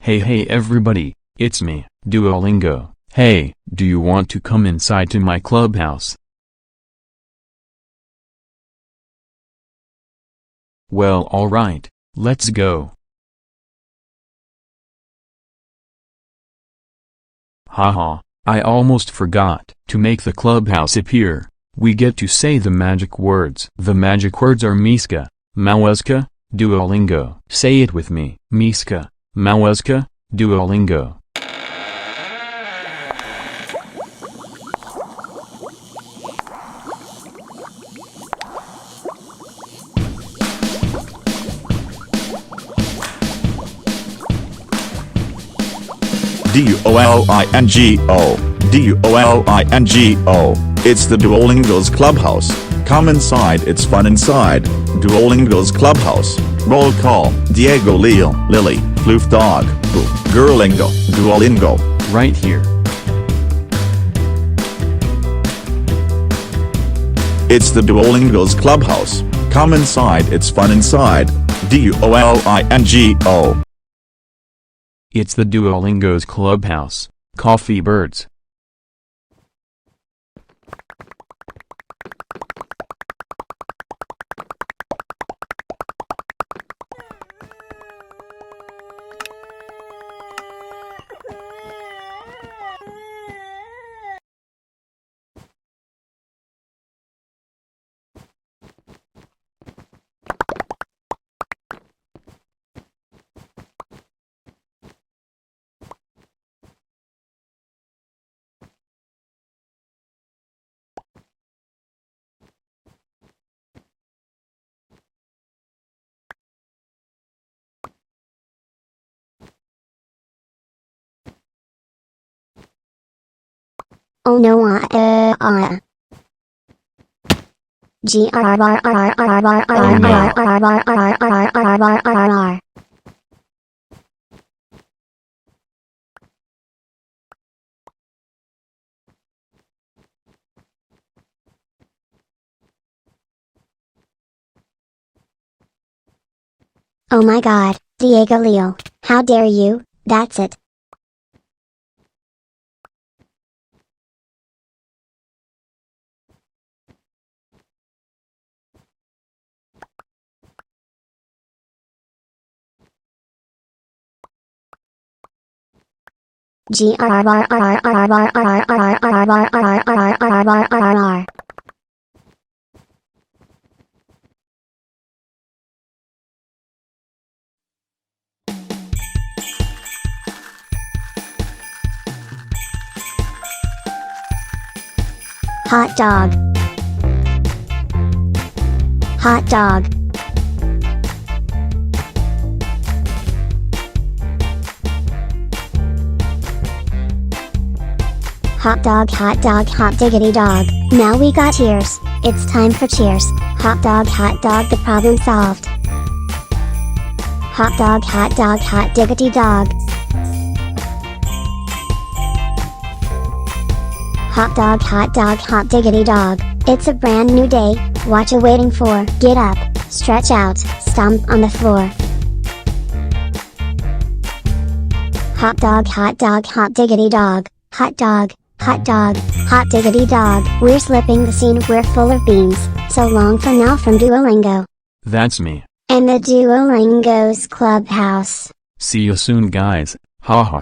Hey everybody, it's me, Duolingo. Hey, do you want to come inside to my clubhouse? Well, alright, let's go. Haha, I almost forgot. To make the clubhouse appear, we get to say the magic words. The magic words are Miska, Małezka, Duolingo. Say it with me. Miska, Małezka, Duolingo. Duolingo, Duolingo. It's the Duolingo's Clubhouse. Come inside, it's fun inside. Duolingo's Clubhouse. Roll call. Diego, Leo, Lily, Floof Dog, Boo, Girlingo, Duolingo. Right here. It's the Duolingo's Clubhouse. Come inside, it's fun inside. Duolingo. It's the Duolingo's clubhouse. Coffee birds. Oh no, Oh my god, Diego Leo, how dare you, that's it. Hot dog. Hot dog. Hot dog, hot diggity dog. Now we got cheers. It's time for cheers. Hot dog, the problem solved. Hot dog, hot diggity dog. Hot dog, hot diggity dog. It's a brand new day, what you waiting for? Get up, stretch out, stomp on the floor. Hot dog, hot diggity dog. Hot dog, hot diggity dog. We're slipping the scene, we're full of beans. So long for now from Duolingo. That's me. And the Duolingo's Clubhouse. See you soon guys, haha.